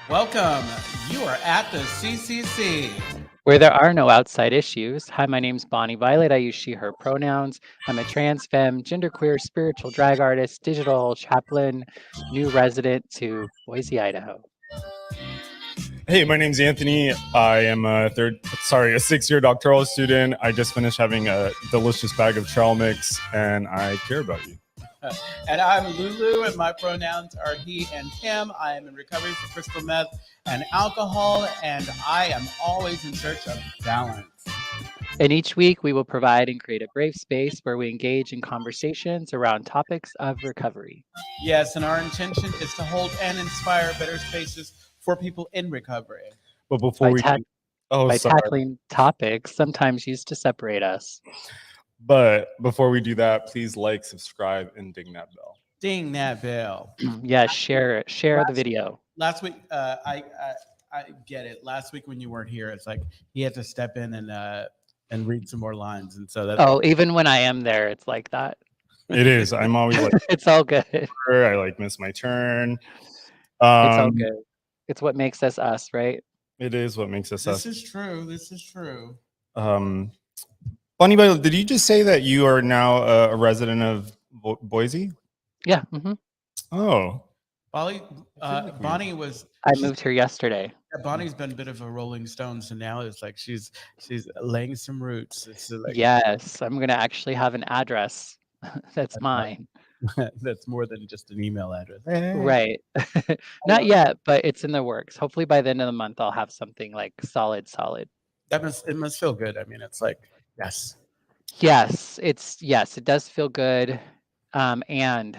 Welcome. You are at the CCC. Where there are no outside issues. Hi, my name's Bonnie Violet. I use she, her pronouns. I'm a trans femme, genderqueer, spiritual drag artist, digital chaplain, new resident to Boise, Idaho. Hey, my name's Anthony. I am a sixth-year doctoral student. I just finished having a delicious bag of trail mix, and I care about you. And I'm Lulu, and my pronouns are he and him. I am in recovery for crystal meth and alcohol, and I am always in search of balance. And each week, we will provide and create a brave space where we engage in conversations around topics of recovery. Yes, and our intention is to hold and inspire better spaces for people in recovery. But before by tackling topics sometimes used to separate us. But before we do that, please like, subscribe, and ding that bell. Ding that bell. Yes, share the video. Last week, I get it. Last week when you weren't here, it's like he had to step in and read some more lines, and so that's even when I am there, it's like that. It is. I'm always like, it's all good. I miss my turn. It's all good. It's what makes us us, right? It is what makes us us. This is true. Bonnie, did you just say that you are now a resident of Boise? Yeah. Mm-hmm. Oh. Bonnie was. I moved here yesterday. Yeah, Bonnie's been a bit of a Rolling Stone, so now it's like she's laying some roots. Yes, I'm gonna actually have an address that's mine. That's more than just an email address. Right. Not yet, but it's in the works. Hopefully by the end of the month, I'll have something like solid. It must feel good. I mean, it's like Yes, it does feel good, and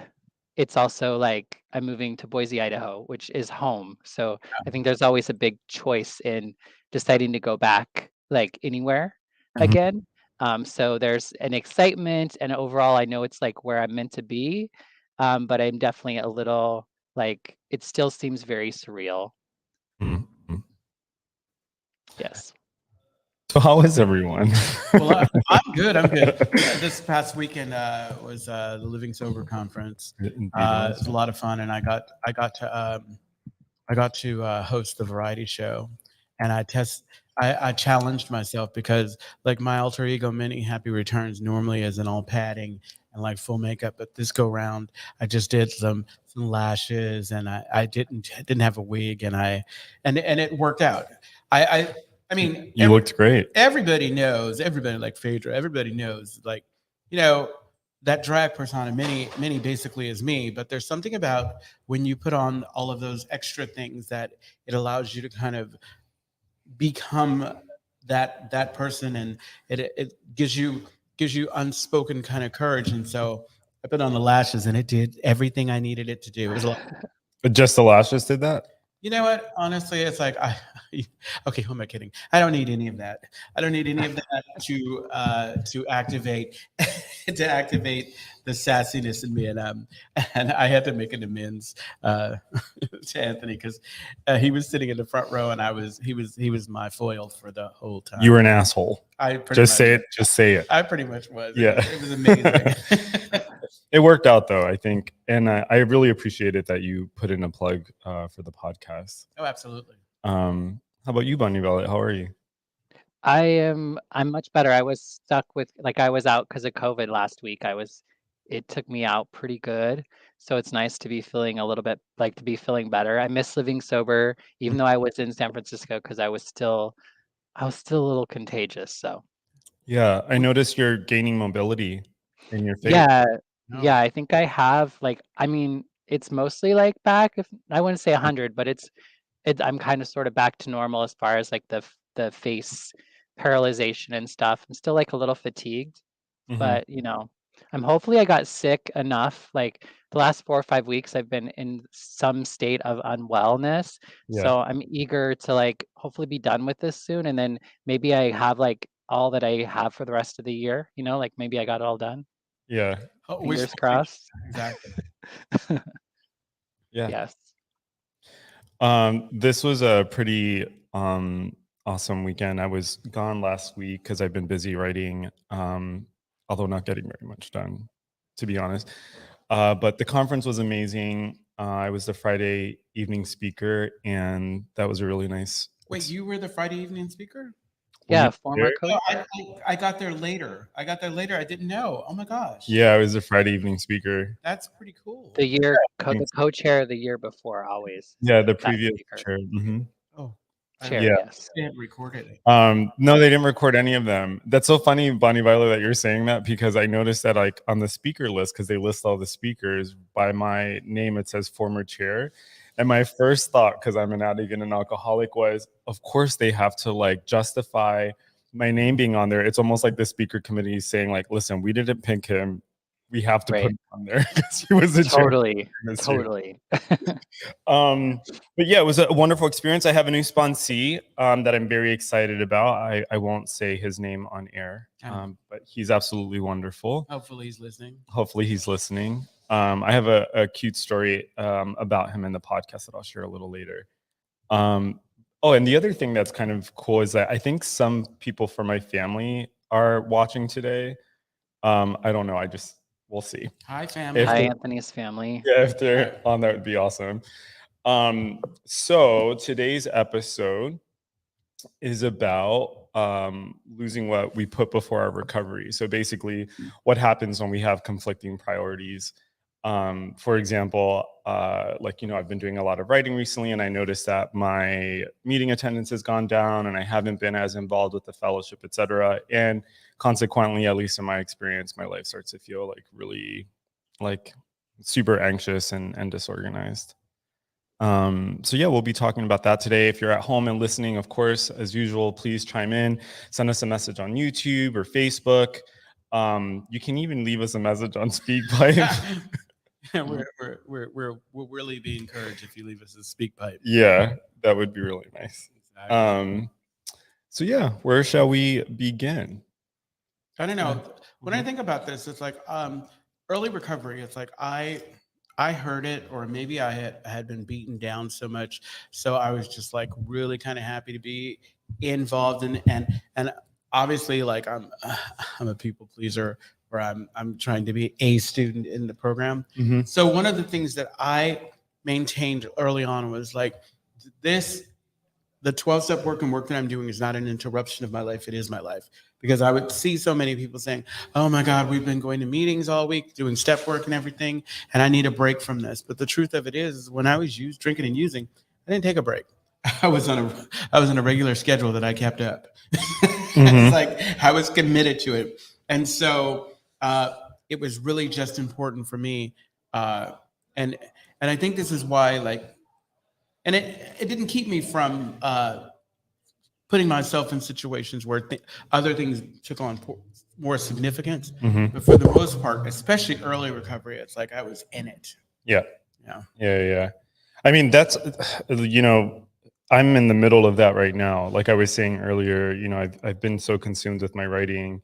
it's also like I'm moving to Boise, Idaho, which is home. So I think there's always a big choice in deciding to go back like anywhere again. So there's an excitement, and overall, I know it's like where I'm meant to be, but I'm definitely a little like it still seems very surreal. Mm-hmm. Yes. So how is everyone? Well, I'm good. This past weekend was the Living Sober conference. It was a lot of fun, and I got to host the variety show, and I challenged myself because like my alter ego Minnie Happy Returns normally is in all padding and like full makeup, but this go round I just did some lashes, and I didn't have a wig, and it worked out. I mean, you looked great. Everybody like Phaedra, everybody knows, like, that drag persona, Minnie basically is me, but there's something about when you put on all of those extra things that it allows you to kind of become that person, and it gives you unspoken kind of courage. And so I put on the lashes, and it did everything I needed it to do. It was But just the lashes did that? You know what? Honestly, it's like okay, who am I kidding? I don't need any of that. I don't need any of that to activate the sassiness in me, and I had to make an amends to Anthony because he was sitting in the front row, and he was my foil for the whole time. You were an asshole. Just say it. I pretty much was. Yeah, it was amazing. It worked out though, I think, and I really appreciated that you put in a plug for the podcast. Oh, absolutely. How about you, Bonnie Violet? How are you? I'm much better. I was stuck with I was out because of COVID last week. It took me out pretty good. So it's nice to be feeling a little bit feeling better. I miss living sober, even though I was in San Francisco because I was still a little contagious. So yeah, I noticed you're gaining mobility in your face. Yeah, I think I have I mean, it's mostly back. If I wouldn't say 100, but I'm kind of sort of back to normal as far as the face paralyzation and stuff. I'm still a little fatigued, but hopefully I got sick enough. Like the last 4 or 5 weeks, I've been in some state of unwellness. Yeah. So I'm eager to hopefully be done with this soon, and then maybe I have all that I have for the rest of the year. Maybe I got it all done. Yeah. Fingers crossed. Exactly. Yeah. Yes. This was a pretty awesome weekend. I was gone last week because I've been busy writing, although not getting very much done, to be honest. But the conference was amazing. I was the Friday evening speaker, and that was a really nice. Wait, you were the Friday evening speaker? Were you Yeah, former there? coach. No, I got there later. I didn't know. Oh my gosh. Yeah, I was the Friday evening speaker. That's pretty cool. The think so. co-chair the year before always. Yeah, the that previous speaker. chair. Oh, Chair, Yeah. yes. they hadn't recorded it. No, they didn't record any of them. That's so funny, Bonnie Viola, that you're saying that, because I noticed that like on the speaker list, because they list all the speakers by my name, it says former chair. And my first thought, because I'm an addict and an alcoholic, was of course they have to like justify my name being on there. It's almost like the speaker committee is saying like, listen, we didn't pick him. We have to put Right. him on there because he was the chair. Totally. this year. Totally. But yeah, it was a wonderful experience. I have a new sponsee that I'm very excited about. I won't say his name on air, but he's absolutely wonderful. Hopefully he's listening. Hopefully he's listening. I have a cute story about him in the podcast that I'll share a little later. Oh, and the other thing that's kind of cool is that I think some people from my family are watching today. I don't know. We'll see. Hi, family. Hi, Anthony's family. Yeah, if they're on, that would be awesome. So today's episode is about losing what we put before our recovery. So basically, what happens when we have conflicting priorities. For example, like, I've been doing a lot of writing recently, and I noticed that my meeting attendance has gone down, and I haven't been as involved with the fellowship, etc. And consequently, at least in my experience, my life starts to feel like really like super anxious and disorganized. So yeah, we'll be talking about that today. If you're at home and listening, of course, as usual, please chime in, send us a message on YouTube or Facebook. You can even leave us a message on SpeakPipe. We'll really be encouraged if you leave us a SpeakPipe. Yeah, that would be really nice. Exactly. So yeah, where shall we begin? I don't know. When I think about this, it's like early recovery. It's like I heard it, or maybe I had been beaten down so much, so I was just like really kind of happy to be involved in, and obviously like I'm a people pleaser, or I'm trying to be a student in the program. Mm-hmm. So one of the things that I maintained early on was like the 12-step work that I'm doing is not an interruption of my life. It is my life. Because I would see so many people saying, oh my God, we've been going to meetings all week, doing step work and everything, and I need a break from this. But the truth of it is when I was drinking and using, I didn't take a break. I was on a regular schedule that I kept up. Mm-hmm. It's like I was committed to it. And so it was really just important for me. And I think this is why, like, and it didn't keep me from putting myself in situations where other things took on more significance. Mm-hmm. But for the most part, especially early recovery, it's like I was in it. Yeah. Yeah. I mean, that's, I'm in the middle of that right now. Like I was saying earlier, I've been so consumed with my writing,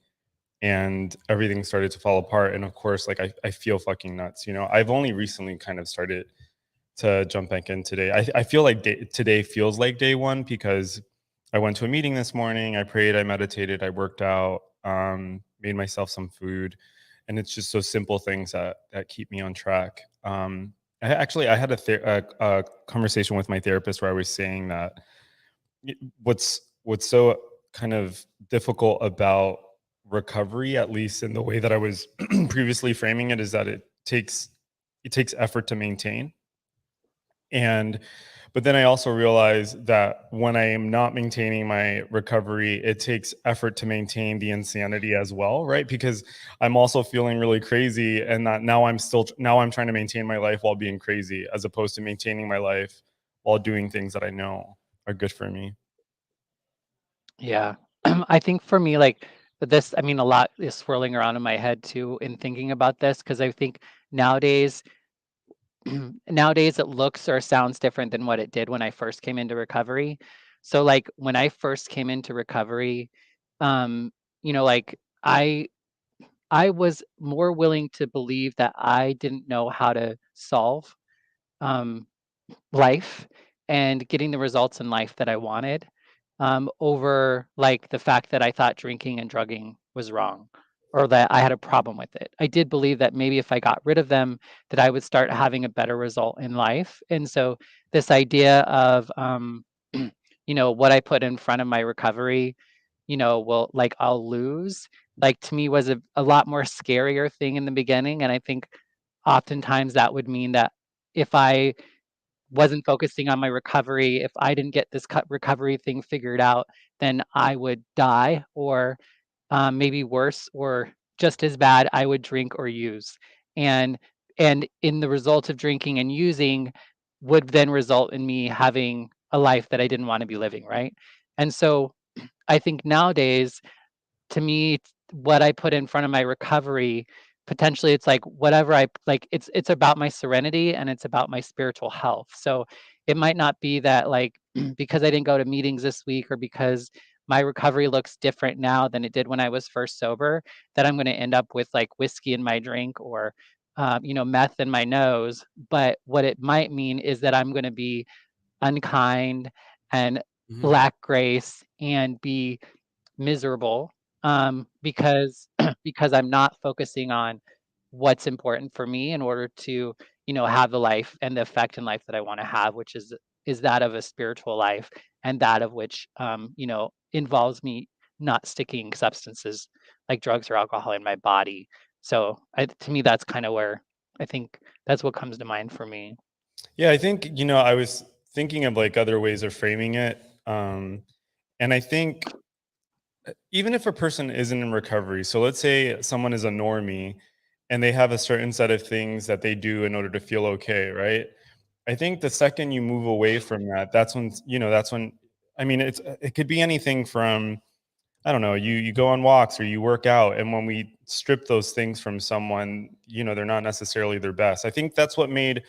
and everything started to fall apart. And of course, like I feel fucking nuts. I've only recently kind of started to jump back in today. I feel like today feels like day one, because I went to a meeting this morning. I prayed, I meditated, I worked out, made myself some food, and it's just those simple things that keep me on track. I had a conversation with my therapist where I was saying that what's so kind of difficult about recovery, at least in the way that I was previously framing it, is that it takes effort to maintain. But then I also realize that when I am not maintaining my recovery, it takes effort to maintain the insanity as well, right? Because I'm also feeling really crazy, and that now I'm trying to maintain my life while being crazy, as opposed to maintaining my life while doing things that I know are good for me. Yeah. I think for me, like this, I mean, a lot is swirling around in my head too in thinking about this, because I think nowadays it looks or sounds different than what it did when I first came into recovery. So like when I first came into recovery, like I was more willing to believe that I didn't know how to solve life and getting the results in life that I wanted, over like the fact that I thought drinking and drugging was wrong. or that I had a problem with it. I did believe that maybe if I got rid of them, that I would start having a better result in life. And so this idea of, what I put in front of my recovery, will like I'll lose, like to me was a lot more scarier thing in the beginning. And I think oftentimes that would mean that if I wasn't focusing on my recovery, if I didn't get this recovery thing figured out, then I would die, or maybe worse or just as bad, I would drink or use. And and in the result of drinking and using would then result in me having a life that I didn't want to be living, right? And so I think nowadays, to me, what I put in front of my recovery, potentially it's like whatever I like, it's about my serenity and it's about my spiritual health. So it might not be that like because I didn't go to meetings this week, or because my recovery looks different now than it did when I was first sober, that I'm going to end up with like whiskey in my drink, or meth in my nose. But what it might mean is that I'm going to be unkind and lack grace and be miserable, because because I'm not focusing on what's important for me in order to have the life and the effect in life that I want to have, which is that of a spiritual life, and that of which involves me not sticking substances like drugs or alcohol in my body. So to me, that's kind of where I think that's what comes to mind for me. Yeah, I think, I was thinking of like other ways of framing it. And I think even if a person isn't in recovery, so let's say someone is a normie and they have a certain set of things that they do in order to feel okay, right? I think the second you move away from that, that's when, I mean, it could be anything from, I don't know, you go on walks or you work out. And when we strip those things from someone, they're not necessarily their best. I think that's what made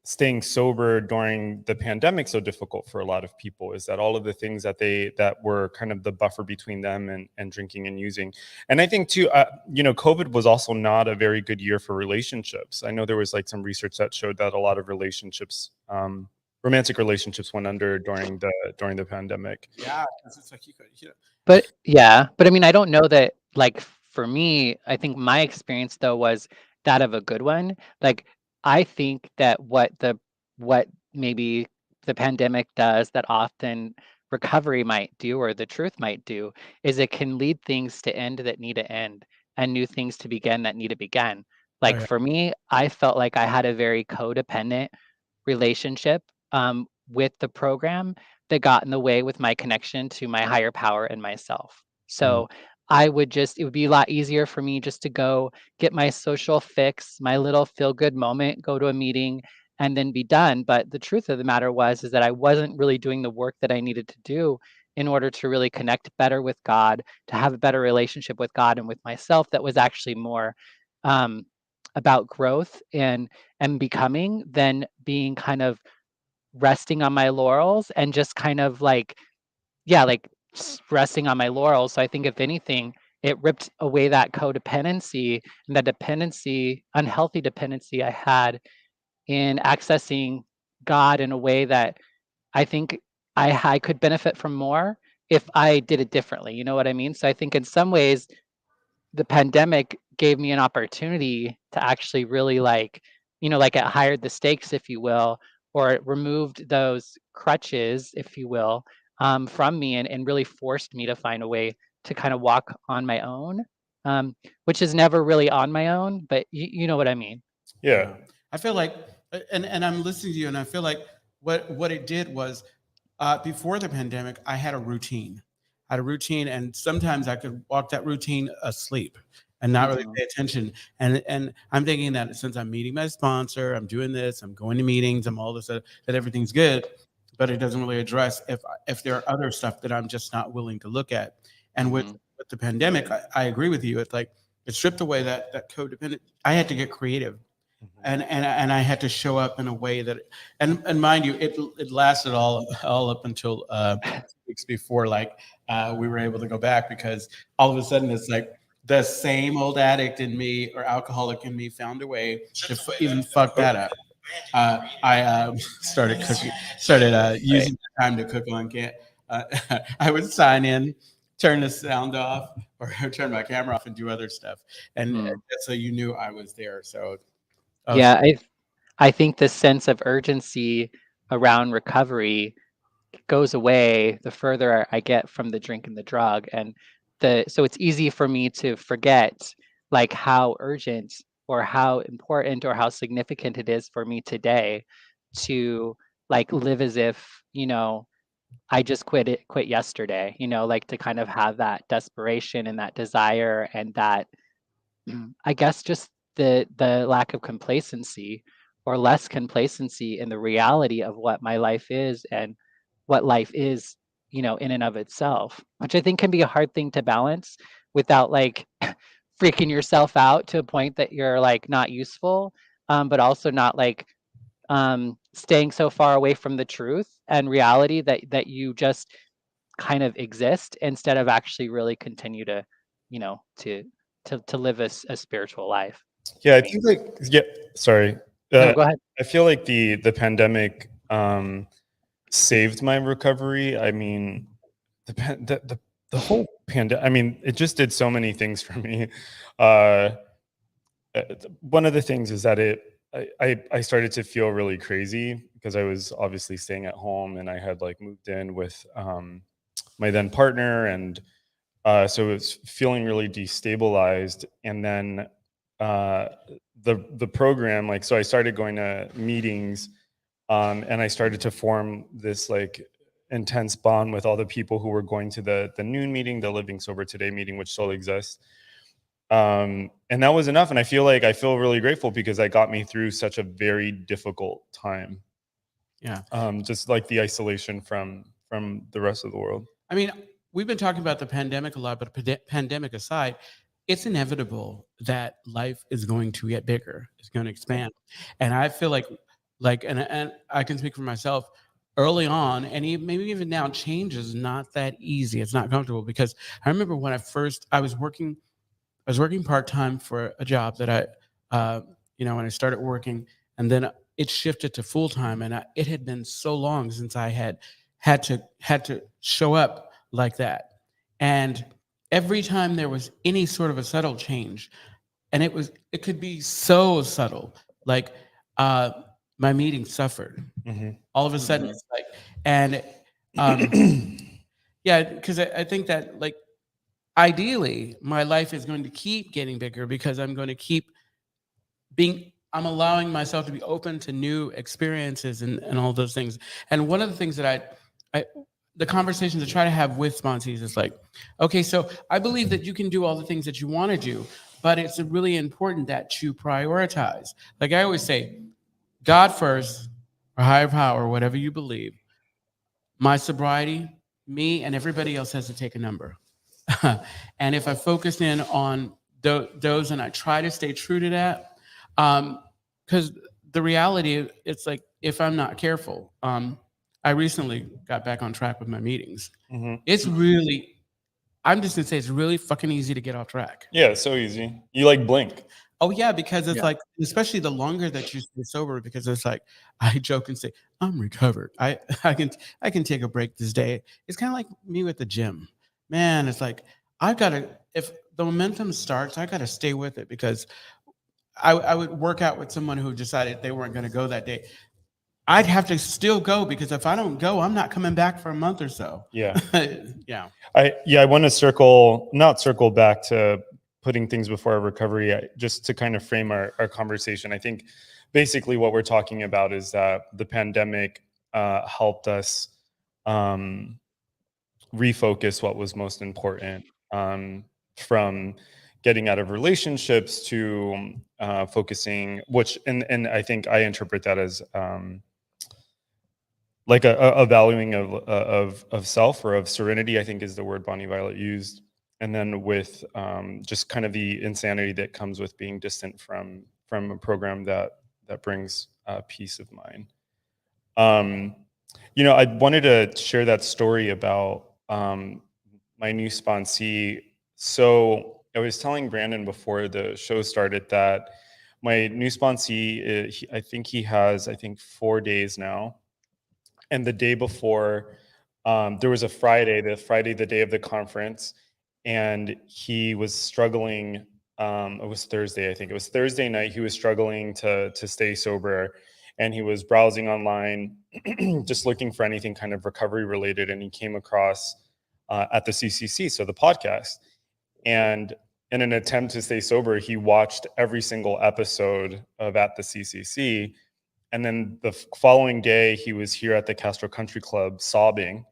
staying sober during the pandemic so difficult for a lot of people, is that all of the things that were kind of the buffer between them and drinking and using. And I think too, COVID was also not a very good year for relationships. I know there was like some research that showed that a lot of relationships, romantic relationships, went under during the pandemic. Yeah, because it's like But yeah, but I mean, I don't know that, like, for me, I think my experience though was that of a good one. Like, I think that what maybe the pandemic does that often recovery might do, or the truth might do, is it can lead things to end that need to end, and new things to begin that need to begin. Oh, Like yeah. for me, I felt like I had a very codependent relationship with the program that got in the way with my connection to my higher power and myself. Mm. So it would be a lot easier for me just to go get my social fix, my little feel good moment, go to a meeting, and then be done. But the truth of the matter is that I wasn't really doing the work that I needed to do in order to really connect better with God, to have a better relationship with God and with myself that was actually more um, about growth and becoming, than being kind of resting on my laurels and just kind of like, yeah, like resting on my laurels. So I think if anything, it ripped away that codependency and that dependency, unhealthy dependency I had in accessing God in a way that I think I could benefit from more if I did it differently. You know what I mean? So I think in some ways, the pandemic gave me an opportunity to actually really like, like it hired the stakes, if you will, or it removed those crutches, if you will, from me, and really forced me to find a way to kind of walk on my own, which is never really on my own, but you know what I mean. Yeah. I feel like, and I'm listening to you, and I feel like what it did was, before the pandemic, I had a routine. I had a routine, and sometimes I could walk that routine asleep and not really Mhm. pay attention. And I'm thinking that since I'm meeting my sponsor, I'm doing this, I'm going to meetings, I'm all this, that everything's good, but it doesn't really address if there are other stuff that I'm just not willing to look at. And with Mhm. the pandemic, I agree with you. It's like it stripped away that codependent. I had to get creative, and I had to show up in a way that, and mind you, it lasted all up until 2 weeks before, like, we were able to go back, because all of a sudden it's like the same old addict in me or alcoholic in me found a way to even fuck that up. I started using the time to cook on can. I would sign in turn the sound off or turn my camera off and do other stuff. And that's so you knew I was there. So yeah, I think the sense of urgency around recovery goes away the further I get from the drink and the drug. And so it's easy for me to forget like how urgent or how important or how significant it is for me today to like live as if, you know, I just quit yesterday, you know, like to kind of have that desperation and that desire and that I guess just the lack of complacency or less complacency in the reality of what my life is and what life is, you know, in and of itself, which I think can be a hard thing to balance without like freaking yourself out to a point that you're like not useful, but also not like staying so far away from the truth and reality that you just kind of exist instead of actually really continue to, you know, to live a spiritual life. Yeah, I think like sorry. No, go ahead. I feel like the pandemic saved my recovery. I mean, the whole pandemic. I mean, it just did so many things for me. One of the things is that I started to feel really crazy because I was obviously staying at home and I had like moved in with my then partner, and so it was feeling really destabilized. And then the program, like, so I started going to meetings, and I started to form this like intense bond with all the people who were going to the noon meeting, the Living Sober Today meeting, which still exists. And that was enough. And I feel really grateful because that got me through such a very difficult time. Yeah. Just like the isolation from the rest of the world. I mean, we've been talking about the pandemic a lot, but pandemic aside, it's inevitable that life is going to get bigger. It's going to expand. And I feel like, and I can speak for myself, early on, and maybe even now, change is not that easy. It's not comfortable because I remember when I was working part-time for a job that when I started working, and then it shifted to full-time, and it had been so long since I had to show up like that. And every time there was any sort of a subtle change, and it could be so subtle, like my meeting suffered. Mm-hmm. All of a sudden, it's like, and yeah, because I think that like ideally my life is going to keep getting bigger because I'm going to keep I'm allowing myself to be open to new experiences and all those things. And one of the things that the conversations I try to have with sponsees is like, okay, so I believe that you can do all the things that you want to do, but it's really important that you prioritize. Like I always say, God first, or higher power, whatever you believe, my sobriety, me, and everybody else has to take a number. And if I focus in on those and I try to stay true to that, because the reality, it's like, if I'm not careful, I recently got back on track with my meetings. Mm-hmm. It's really, I'm just gonna say it's really fucking easy to get off track. Yeah, it's so easy. You like blink. Oh yeah, because it's like, especially the longer that you stay sober, because it's like, I joke and say, I'm recovered. I can take a break this day. It's kind of like me with the gym. Man, it's like, if the momentum starts, I gotta stay with it, because I would work out with someone who decided they weren't gonna go that day. I'd have to still go, because if I don't go, I'm not coming back for a month or so. Yeah. Yeah. I want to not circle back to putting things before our recovery, just to kind of frame our conversation. I think basically what we're talking about is that the pandemic helped us refocus what was most important, from getting out of relationships to focusing, and I think I interpret that as like a valuing of self, or of serenity, I think is the word Bonnie Violet used. And then with just kind of the insanity that comes with being distant from a program that brings peace of mind. I wanted to share that story about my new sponsee. So I was telling Brandon before the show started that my new sponsee, I think he has 4 days now. And the day before there was a Friday, the day of the conference, and he was struggling. It was Thursday, I think. It was Thursday night. He was struggling to stay sober, and he was browsing online, just looking for anything kind of recovery related, and he came across at the CCC, so the podcast. And in an attempt to stay sober, he watched every single episode of At the CCC. And then the following day, he was here at the Castro Country Club sobbing.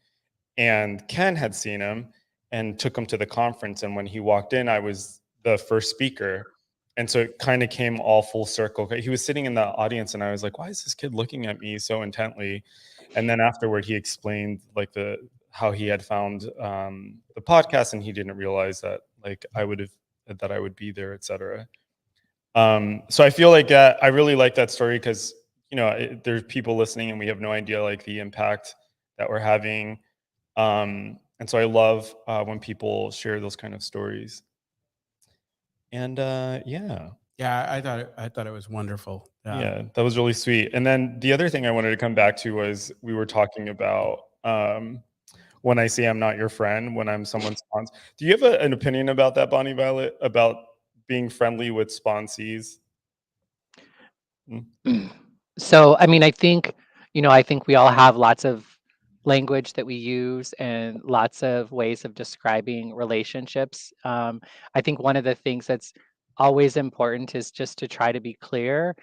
And Ken had seen him and took him to the conference. And when he walked in, I was the first speaker. And so it kind of came all full circle. He was sitting in the audience, and I was like, why is this kid looking at me so intently? And then afterward, he explained like how he had found the podcast, and he didn't realize that like I would be there, etc. So I feel like I really like that story because there's people listening, and we have no idea like the impact that we're having. And so I love when people share those kind of stories. And Yeah, I thought it was wonderful. Yeah, that was really sweet. And then the other thing I wanted to come back to was we were talking about when I say I'm not your friend, when I'm someone's sponsor. Do you have an opinion about that, Bonnie Violet, about being friendly with sponsees? So, I mean, I think we all have lots of language that we use and lots of ways of describing relationships. I think one of the things that's always important is just to try to be clear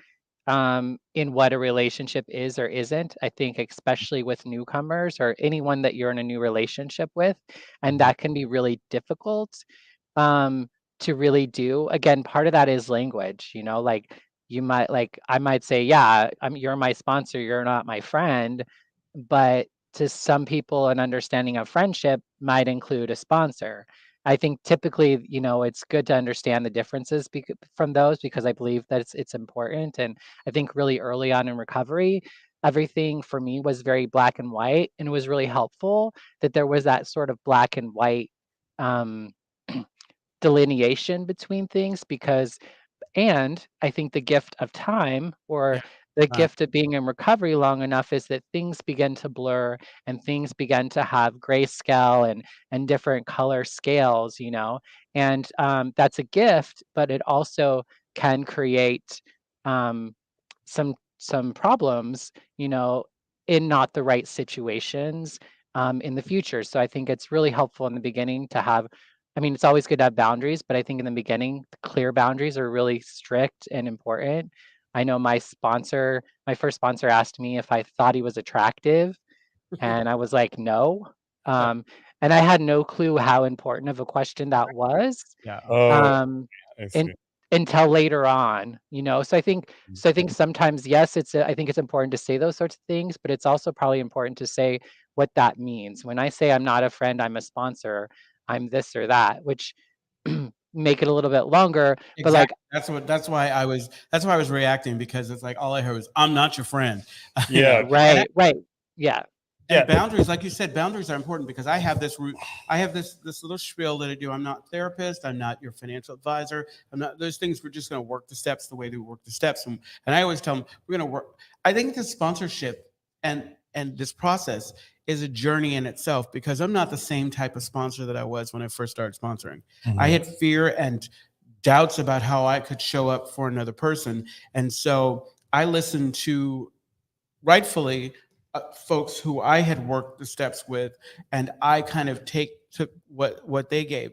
in what a relationship is or isn't. I think especially with newcomers or anyone that you're in a new relationship with, and that can be really difficult to really do. Again, part of that is language, like I might say, yeah, you're my sponsor, you're not my friend, but to some people, an understanding of friendship might include a sponsor. I think typically, it's good to understand the differences from those, because I believe that it's important. And I think really early on in recovery, everything for me was very black and white, and it was really helpful that there was that sort of black and white um, delineation between things, and I think the gift of time, or the gift of being in recovery long enough, is that things begin to blur and things begin to have grayscale and different color scales, and that's a gift, but it also can create some problems, in not the right situations in the future. So I think it's really helpful in the beginning to have. I mean, it's always good to have boundaries, but I think in the beginning, clear boundaries are really strict and important. I know my first sponsor asked me if I thought he was attractive, and I was like, no. And I had no clue how important of a question that was. Yeah. Um, I and see. until later on, So I think sometimes, yes, I think it's important to say those sorts of things, but it's also probably important to say what that means. When I say I'm not a friend, I'm a sponsor, I'm this or that, which make it a little bit longer. But like, That's why I was reacting, because it's like all I heard was, I'm not your friend. Yeah. right. Yeah. And boundaries, like you said, boundaries are important, because I have this little spiel that I do. I'm not a therapist. I'm not your financial advisor. I'm not those things. We're just going to work the steps the way we work the steps. And I always tell them we're going to work. I think the sponsorship and this process is a journey in itself, because I'm not the same type of sponsor that I was when I first started sponsoring. Mm-hmm. I had fear and doubts about how I could show up for another person. And so I listened to, rightfully, folks who I had worked the steps with, and I kind of took what they gave.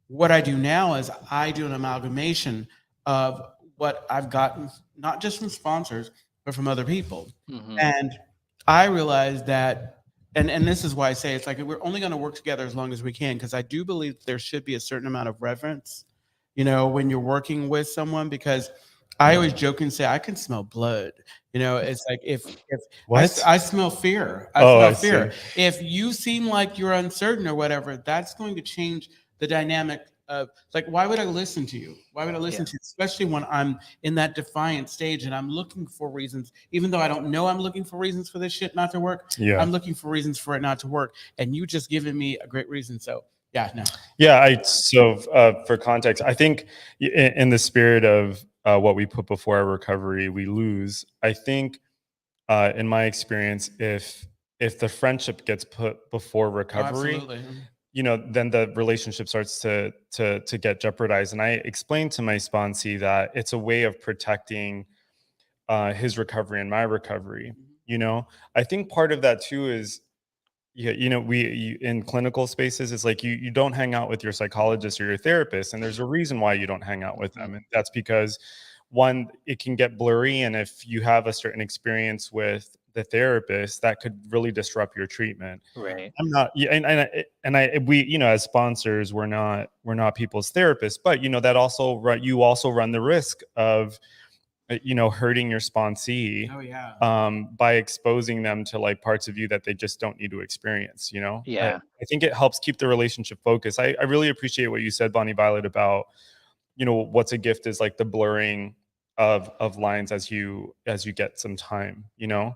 What I do now is I do an amalgamation of what I've gotten, not just from sponsors, but from other people. Mm-hmm. And I realized that, and this is why I say it's like we're only going to work together as long as we can, because I do believe there should be a certain amount of reverence, when you're working with someone, because I always joke and say I can smell blood. It's like if What? I smell fear. I fear. see. If you seem like you're uncertain or whatever, that's going to change the dynamic of, like, why would I listen to you? Why would I listen to you? Especially when I'm in that defiant stage and I'm looking for reasons, even though I don't know I'm looking for reasons for this shit not to work. Yeah. I'm looking for reasons for it not to work. And you just given me a great reason. So yeah, no. Yeah. For context, I think in the spirit of what we put before our recovery, we lose. I think in my experience, if if the friendship gets put before recovery, Absolutely. you know, then the relationship starts to get jeopardized. And I explained to my sponsee that it's a way of protecting his recovery and my recovery. You know, I think part of that too is, yeah, you know, in clinical spaces, it's like you don't hang out with your psychologist or your therapist, and there's a reason why you don't hang out with them, and that's because one, it can get blurry, and if you have a certain experience with the therapist, that could really disrupt your treatment. Right. I'm not, yeah, we, you know, as sponsors, we're not people's therapists, but you know, that also you also run the risk of, you know, hurting your sponsee. Oh yeah. By exposing them to like parts of you that they just don't need to experience, you know. Yeah. I think it helps keep the relationship focused. I really appreciate what you said, Bonnie Violet, about, you know, what's a gift is like the blurring of lines as you get some time, you know.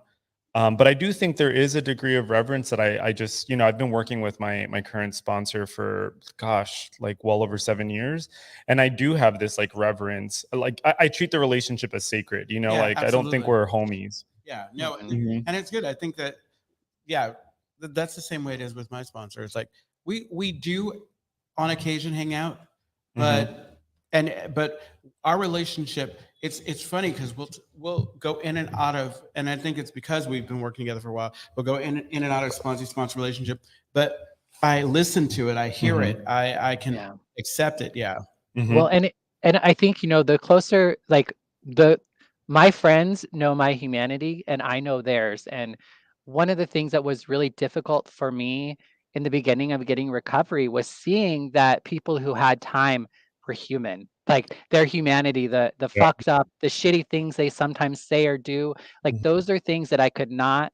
But I do think there is a degree of reverence that I just, you know, I've been working with my current sponsor for, gosh, like well over 7 years. And I do have this like reverence, like I treat the relationship as sacred, you know, Yeah, like I don't think absolutely. we're homies. Yeah, no, Mhm. and it's good. I think that, yeah, that's the same way it is with my sponsor. It's like we do on occasion hang out, but but our relationship, it's funny because we'll go in and out of, and I think it's because we've been working together for a while. We'll go in and out of sponsor relationship, but I listen to it, I hear it, I can Yeah. accept it. Yeah. Well, and I think, you know, the closer, like, my friends know my humanity and I know theirs. And one of the things that was really difficult for me in the beginning of getting recovery was seeing that people who had time were human. Like their humanity, the Yeah. fucked up, the shitty things they sometimes say or do, like those are things that I could not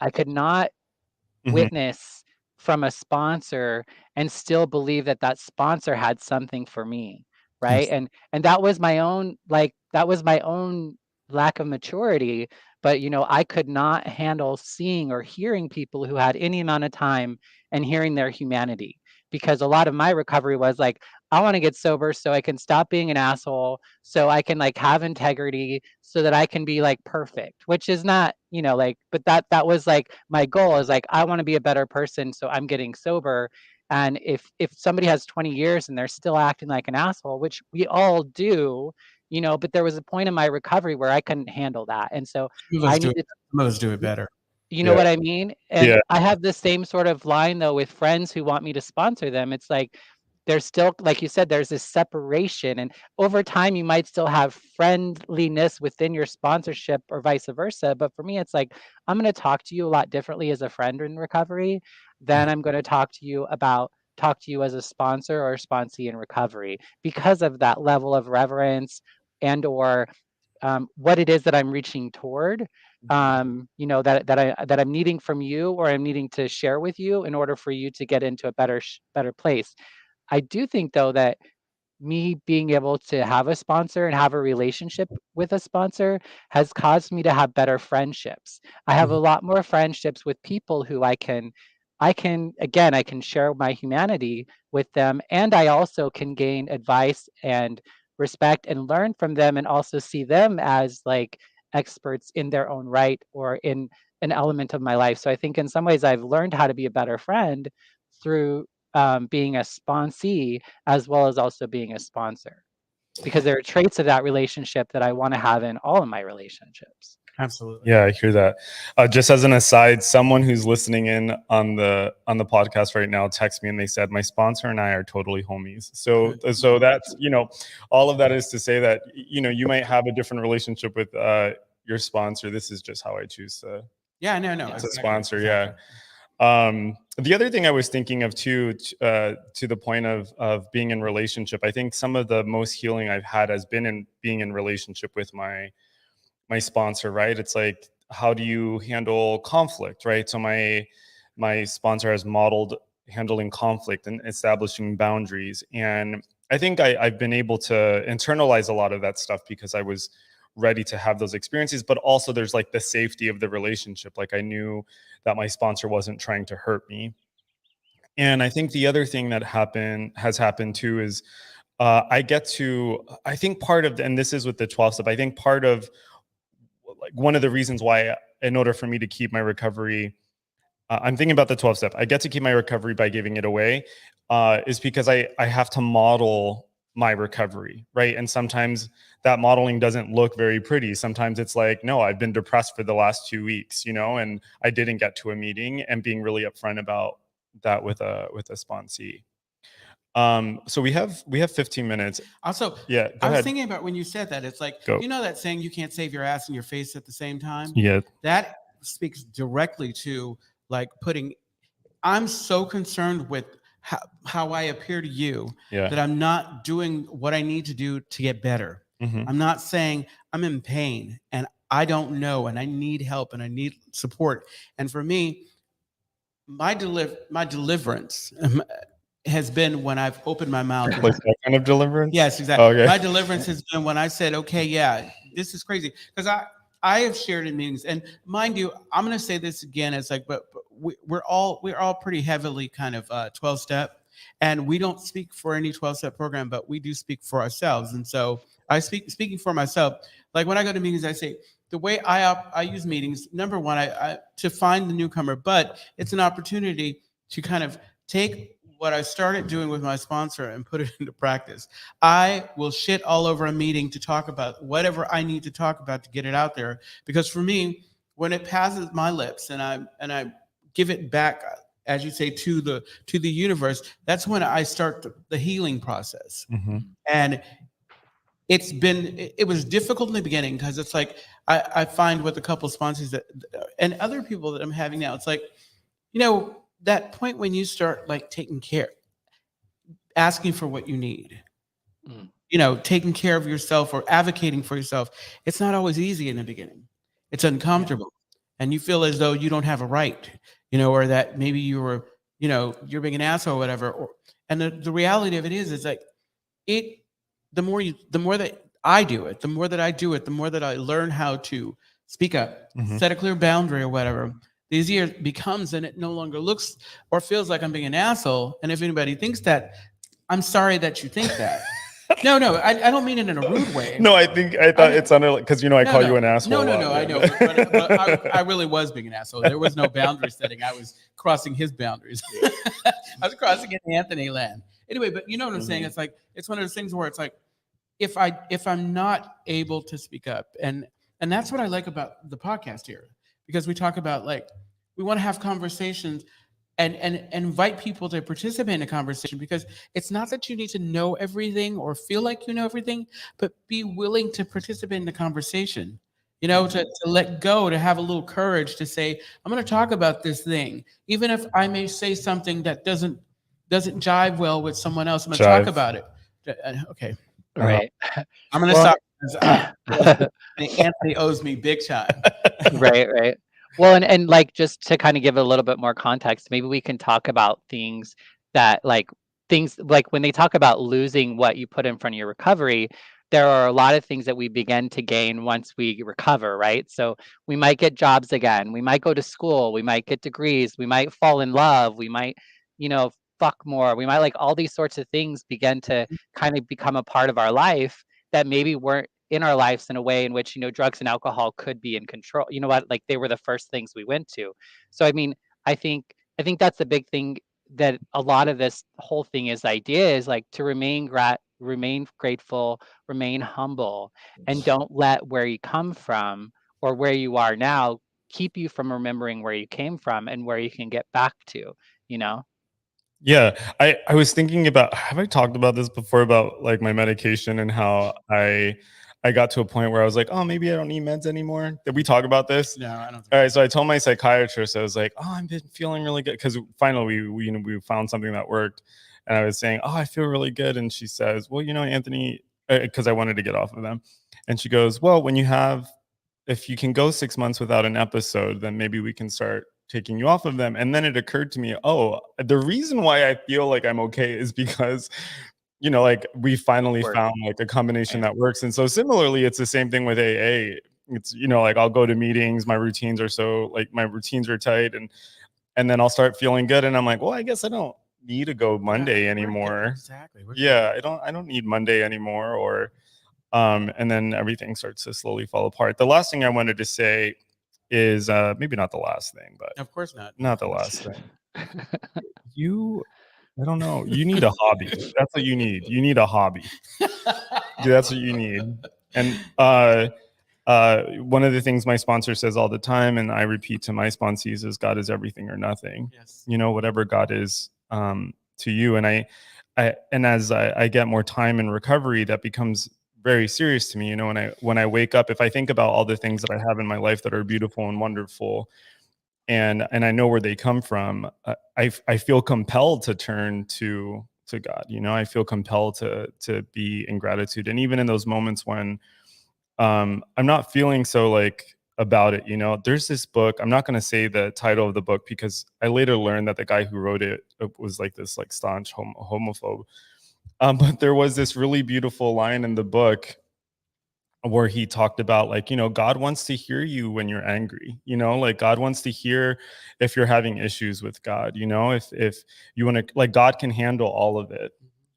Mhm. witness from a sponsor and still believe that that sponsor had something for me, right? Yes. And that was my own, like, that was my own lack of maturity. But you know, I could not handle seeing or hearing people who had any amount of time and hearing their humanity, because a lot of my recovery was like, I want to get sober so I can stop being an asshole, so I can like have integrity, so that I can be like perfect, which is not, you know, like, but that was like my goal, is like, I want to be a better person, so I'm getting sober. And if somebody has 20 years and they're still acting like an asshole, which we all do, you know, but there was a point in my recovery where I couldn't handle that. And so Some of us I do it. needed, Some of us do it better. you know Yeah. what I mean? And Yeah. I have the same sort of line though with friends who want me to sponsor them. It's like there's still, like you said, there's this separation. And over time, you might still have friendliness within your sponsorship or vice versa. But for me, it's like I'm going to talk to you a lot differently as a friend in recovery than I'm going to talk to you as a sponsor or sponsee in recovery, because of that level of reverence and or what it is that I'm reaching toward, you know, that I'm needing from you, or I'm needing to share with you in order for you to get into a better place. I do think though that me being able to have a sponsor and have a relationship with a sponsor has caused me to have better friendships. I have a lot more friendships with people who I can share my humanity with them, and I also can gain advice and respect and learn from them, and also see them as like experts in their own right or in an element of my life. So I think in some ways I've learned how to be a better friend through being a sponsee as well as also being a sponsor, because there are traits of that relationship that I want to have in all of my relationships. Absolutely. Yeah, I hear that. Just as an aside, someone who's listening in on the podcast right now texted me and they said my sponsor and I are totally homies. So that's, you know, all of that is to say that, you know, you might have a different relationship with your sponsor. This is just how I choose to Yeah, no, Exactly, sponsor. Yeah. The other thing I was thinking of too, to the point of being in relationship, I think some of the most healing I've had has been in being in relationship with my sponsor, right? It's like, how do you handle conflict, right? So my sponsor has modeled handling conflict and establishing boundaries, and I think I've been able to internalize a lot of that stuff because I was ready to have those experiences. But also, there's like the safety of the relationship. Like I knew that my sponsor wasn't trying to hurt me. And I think the other thing that has happened too is I think part of, and this is with the 12 step, I think part of like one of the reasons why, in order for me to keep my recovery I'm thinking about the 12 step. I get to keep my recovery by giving it away, is because I have to model my recovery, right? And sometimes that modeling doesn't look very pretty. Sometimes it's like, no, I've been depressed for the last 2 weeks, and I didn't get to a meeting, and being really upfront about that with a sponsee. So we have 15 minutes. Also, Yeah, go I was ahead. thinking about when you said that, it's like, Go. you know that saying, you can't save your ass and your face at the same time? Yeah. That speaks directly to like I'm so concerned with how I appear to you that I'm not doing what I need to do to get better. I'm not saying I'm in pain and I don't know and I need help and I need support. And for me, my deliverance has been when I've opened my mouth. Like that kind of deliverance? Yes, exactly. Okay. My deliverance has been when I said, okay, yeah, this is crazy. Because I have shared in meetings, and mind you, I'm going to say this again. It's like, but we're all pretty heavily kind of 12-step, and we don't speak for any 12-step program, but we do speak for ourselves. And so speaking for myself, like when I go to meetings, I say the way I use meetings. Number one, I to find the newcomer, but it's an opportunity to kind of take what I started doing with my sponsor and put it into practice. I will shit all over a meeting to talk about whatever I need to talk about to get it out there. Because for me, when it passes my lips and I give it back, as you say, to the universe, that's when I start the healing process. And it was difficult in the beginning because it's like I find with a couple of sponsors that and other people that I'm having now, it's like, that point when you start like taking care, asking for what you need, taking care of yourself or advocating for yourself. It's not always easy in the beginning. It's uncomfortable. And you feel as though you don't have a right, or that maybe you're being an asshole or whatever. And the reality of it is like the more that I do it, the more that I learn how to speak up, set a clear boundary or whatever, the easier it becomes, and it no longer looks or feels like I'm being an asshole. And if anybody thinks that, I'm sorry that you think that. No, I don't mean it in a rude way. No, I thought it sounded like, because I call you an asshole. No, I know, but I really was being an asshole. There was no boundary setting. I was crossing his boundaries. I was crossing in Anthony land. Anyway, but you know what I'm saying? It's like, it's one of those things where it's like, if I'm not able to speak up, and that's what I like about the podcast here, because we talk about, like, we want to have conversations and invite people to participate in a conversation, because it's not that you need to know everything or feel like you know everything, but be willing to participate in the conversation, to let go, to have a little courage to say, I'm going to talk about this thing, even if I may say something that doesn't jive well with someone else. I'm going to talk about it. Okay. Right. I'm going to stop. Anthony owes me big time. Right. Well, and like, just to kind of give a little bit more context, maybe we can talk about things like when they talk about losing what you put in front of your recovery, there are a lot of things that we begin to gain once we recover, right? So we might get jobs again, we might go to school, we might get degrees, we might fall in love, we might, fuck more, we might, like, all these sorts of things begin to kind of become a part of our life that maybe weren't in our lives in a way in which, drugs and alcohol could be in control. You know what? Like, they were the first things we went to. So, I mean, I think that's the big thing, that a lot of this whole thing is like to remain grateful, remain humble, and don't let where you come from or where you are now keep you from remembering where you came from and where you can get back to, Yeah, I was thinking about, have I talked about this before, about like my medication and how I got to a point where I was like, oh, maybe I don't need meds anymore. Did we talk about this? No, I don't. All right, so I told my psychiatrist, I was like, oh, I've been feeling really good, because finally we found something that worked, and I was saying, oh, I feel really good, and she says, well, Anthony, because I wanted to get off of them, and she goes, well, if you can go 6 months without an episode, then maybe we can start taking you off of them. And then it occurred to me, oh, the reason why I feel like I'm okay is because, like, we finally found like a combination that works. And so similarly, it's the same thing with AA. It's, like, I'll go to meetings, my routines are tight, and then I'll start feeling good, and I'm like, well, I guess I don't need to go Monday anymore. Exactly. Yeah, I don't need Monday anymore, or and then everything starts to slowly fall apart. The last thing I wanted to say is maybe not the last thing, but Of course not. not the last thing. I don't know. You need a hobby. That's what you need. You need a hobby. That's what you need. And one of the things my sponsor says all the time, and I repeat to my sponsees, is God is everything or nothing. Yes. You know, whatever God is to you. And and as I get more time in recovery, that becomes very serious to me. You know, when I wake up, if I think about all the things that I have in my life that are beautiful and wonderful, and I know where they come from, I feel compelled to turn to God. You know, I feel compelled to be in gratitude, and even in those moments when I'm not feeling so like about it. You know, there's this book. I'm not going to say the title of the book because I later learned that the guy who wrote it was like this like staunch homophobe. But there was this really beautiful line in the book where he talked about, like, you know, God wants to hear you when you're angry. You know, like God wants to hear if you're having issues with God. You know, if you want to, like, God can handle all of it.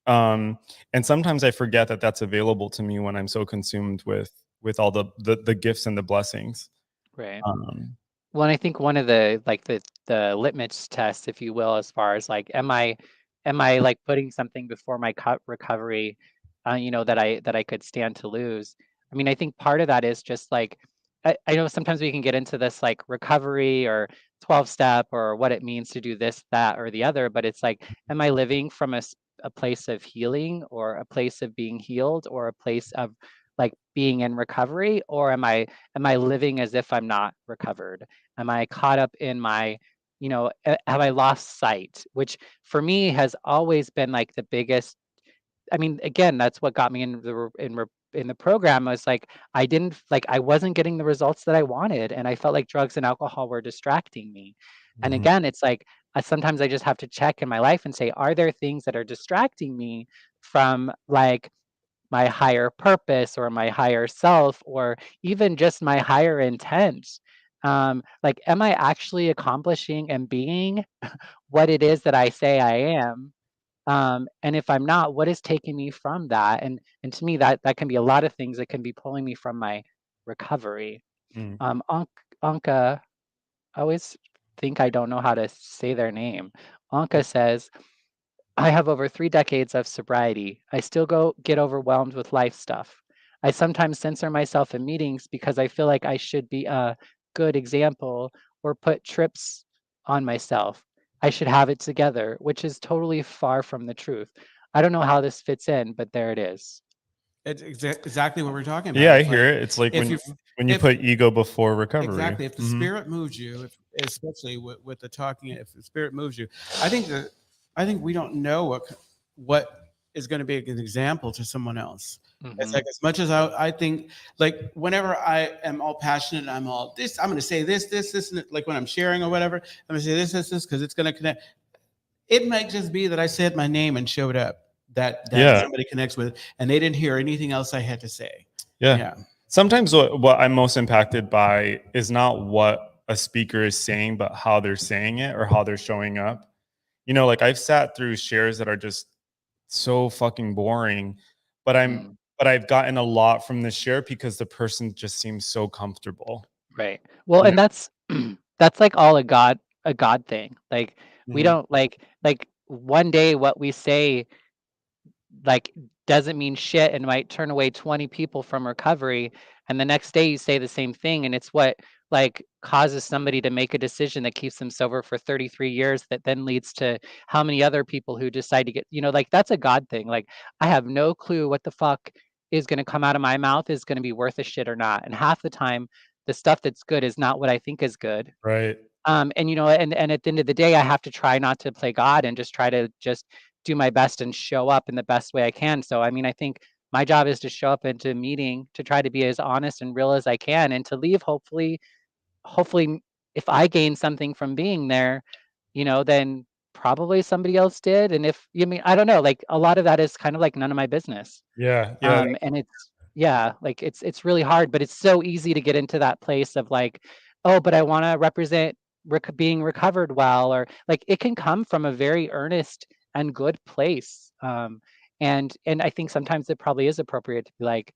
And sometimes I forget that that's available to me when I'm so consumed with all the gifts and the blessings. Right. Um, Well, and I think one of the like the litmus tests, if you will, as far as like, am I like putting something before my recovery, you know, that I could stand to lose? I mean, I think part of that is just like, I know sometimes we can get into this like recovery or 12 step or what it means to do this, that, or the other, but it's like, am I living from a place of healing or a place of being healed or a place of like being in recovery, or am I living as if I'm not recovered? Am I caught up in my, you know, have I lost sight? Which for me has always been like the biggest. I mean, again, that's what got me in the program. Was like I wasn't getting the results that I wanted, and I felt like drugs and alcohol were distracting me. And mhm. again, it's like sometimes I just have to check in my life and say, are there things that are distracting me from like my higher purpose or my higher self or even just my higher intent? Like, am I actually accomplishing and being what it is that I say I am? And if I'm not, what is taking me from that? And to me, that can be a lot of things that can be pulling me from my recovery. Mm. Anka, I always think I don't know how to say their name. Anka says, I have over 3 decades of sobriety. I still get overwhelmed with life stuff. I sometimes censor myself in meetings because I feel like I should be a good example or put trips on myself. I should have it together, which is totally far from the truth. I don't know how this fits in, but there it is. It's exactly what we're talking about. Yeah, I It's hear like it. It's like if you when you if put ego before recovery. exactly if the Mhm. spirit moves you, especially with the talking, if the spirit moves you, I think we don't know what is going to be an example to someone else. It's Hmm. like, as much as I think, like, whenever I am all passionate and I'm all this, I'm going to say this, and like when I'm sharing or whatever, I'm going to say this, because it's going to connect. It might just be that I said my name and showed up, that Yeah, somebody connects with, and they didn't hear anything else I had to say. yeah. Yeah. Sometimes what I'm most impacted by is not what a speaker is saying, but how they're saying it or how they're showing up. You know, like I've sat through shares that are just so fucking boring, but Mm, I've gotten a lot from the share because the person just seems so comfortable. right. Well, You and that's that's like all a God thing. Like know? we Mhm. don't like one day what we say like doesn't mean shit and might turn away 20 people from recovery, and the next day you say the same thing and it's what like causes somebody to make a decision that keeps them sober for 33 years that then leads to how many other people who decide to get, you know, like that's a God thing. Like I have no clue what the fuck is going to come out of my mouth is going to be worth a shit or not, and half the time the stuff that's good is not what I think is good. Right. And you know, and at the end of the day, I have to try not to play God and just try to just do my best and show up in the best way I can. So I mean, I think my job is to show up into a meeting to try to be as honest and real as I can and to leave hopefully if I gain something from being there, you know, then probably somebody else did. And if you mean I don't know, like a lot of that is kind of like none of my business. Yeah. Yeah. And it's yeah, like it's really hard, but it's so easy to get into that place of like, oh, but I want to represent being recovered well, or like it can come from a very earnest and good place. And I think sometimes it probably is appropriate to be like,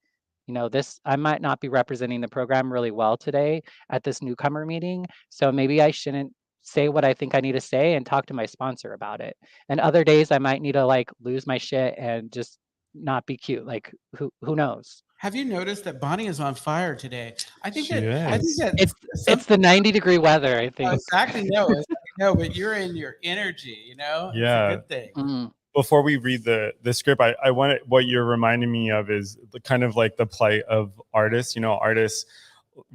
I might not be representing the program really well today at this newcomer meeting. So maybe I shouldn't say what I think I need to say and talk to my sponsor about it. And other days I might need to like lose my shit and just not be cute. Like who knows? Have you noticed that Bonnie is on fire today? I think She that is. It's the 90-degree weather, I think. exactly no, but you're in your energy, Yeah. It's a good thing. Mm. Before we read the script, I want what you're reminding me of is the kind of like the plight of artists.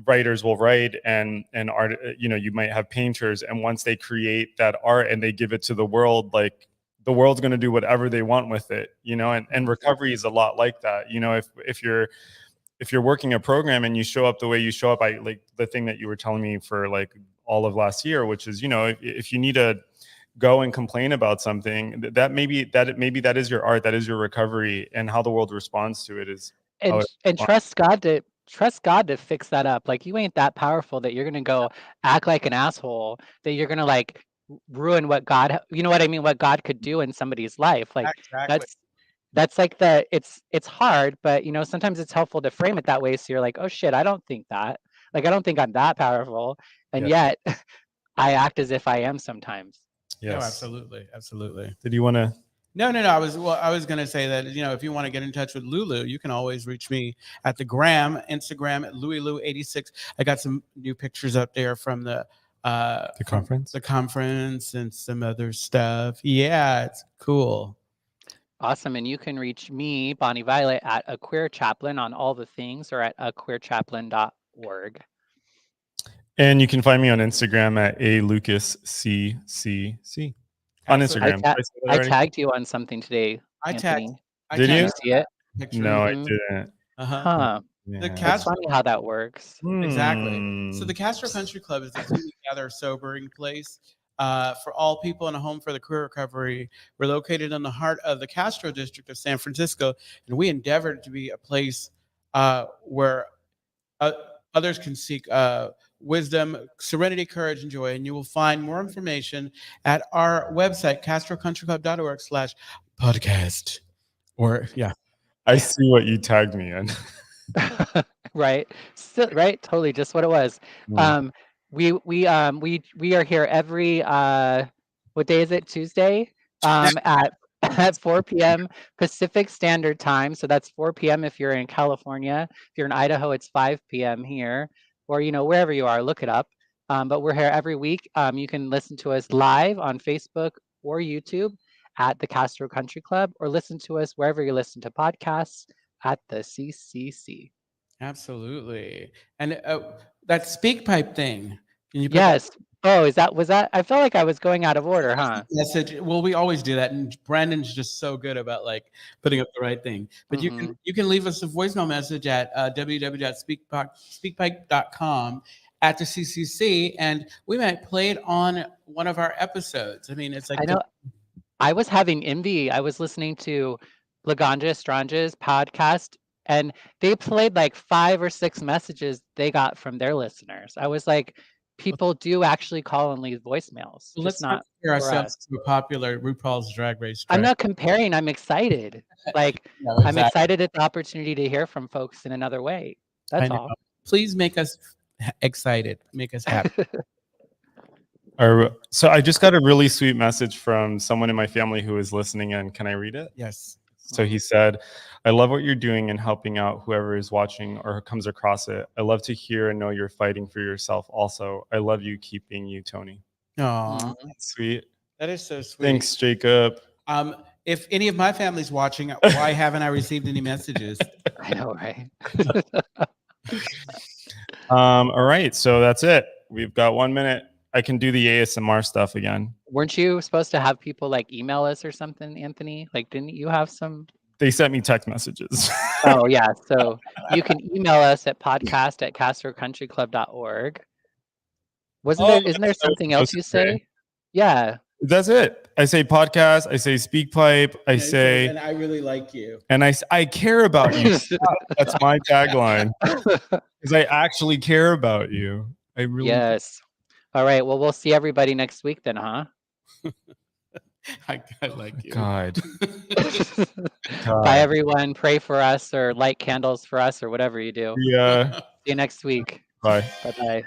Writers will write and art, you might have painters, and once they create that art and they give it to the world, like the world's going to do whatever they want with it, and recovery is a lot like that. If you're working a program and you show up the way you show up, I like the thing that you were telling me for like all of last year, which is, if you need to go and complain about something, that maybe that is your art, that is your recovery, and how the world responds to it is. And trust God to fix that up. Like, you ain't that powerful that you're gonna go act like an asshole, that you're gonna like ruin what God, what I mean, what God could do in somebody's life. Like Exactly. that's like it's hard, but sometimes it's helpful to frame it that way. So you're like, oh shit, I don't think that. Like, I don't think I'm that powerful, and yet I act as if I am sometimes. Yes. No, absolutely. Did you want to? No. I was going to say that, if you want to get in touch with Lulu, you can always reach me at the Instagram at LouieLou86. I got some new pictures up there from the conference and some other stuff. Yeah, it's cool. Awesome. And you can reach me, Bonnie Violet, at A Queer Chaplain on all the things, or at aqueerchaplain.org. And you can find me on Instagram at alucasccc. On Instagram. I tagged you on something today. Did you see it? No, I didn't. Huh. Yeah. That's funny how that works. Exactly. So the Castro Country Club is a together sobering place for all people in a home for the queer recovery. We're located in the heart of the Castro district of San Francisco, and we endeavored to be a place where others can seek wisdom, serenity, courage, and joy. And you will find more information at our website, castrocountryclub.org/podcast. I see what you tagged me in. Right. Still, right. Totally. Just what it was. We are here every what day is it? Tuesday at 4 p.m. Pacific Standard Time. So that's 4 p.m. if you're in California. If you're in Idaho, it's 5 p.m. here, or wherever you are, look it up. But we're here every week. You can listen to us live on Facebook or YouTube at the Castro Country Club, or listen to us wherever you listen to podcasts at the CCC. Absolutely. And that speak pipe thing. Can you put yes. Oh, was that? I felt like I was going out of order, huh? Message. Well, we always do that, and Brandon's just so good about like putting up the right thing. But you can leave us a voicemail message at www.speakpipe.com at the CCC, and we might play it on one of our episodes. I mean, it's like I know. I was having envy. I was listening to Laganja Strange's podcast, and they played like 5 or 6 messages they got from their listeners. I was like, people do actually call and leave voicemails. Well, let's not compare ourselves to a popular RuPaul's Drag Race. I'm not comparing. I'm excited. Like, I'm excited at the opportunity to hear from folks in another way. That's all. Please make us excited. Make us happy. So I just got a really sweet message from someone in my family who is listening in. Can I read it? Yes. So he said, I love what you're doing and helping out whoever is watching or comes across it. I love to hear and know you're fighting for yourself also. I love you. Keep being you, Tony. Oh, that's sweet. That is so sweet. Thanks, Jacob. If any of my family's watching, why haven't I received any messages? I know, right? All right. So that's it. We've got 1 minute. I can do the ASMR stuff again. Weren't you supposed to have people like email us or something, Anthony? Like, didn't you have some? They sent me text messages. Oh, yeah. So you can email us at podcast@castrocountryclub.org. Isn't there something else you say? Yeah. That's it. I say podcast. I say speak pipe. I say, and I really like you. And I care about you. That's my tagline. Because I actually care about you. I really. Yes. All right. Well, we'll see everybody next week then, huh? I like you. God. Bye, everyone. Pray for us or light candles for us or whatever you do. Yeah. See you next week. Bye. Bye-bye.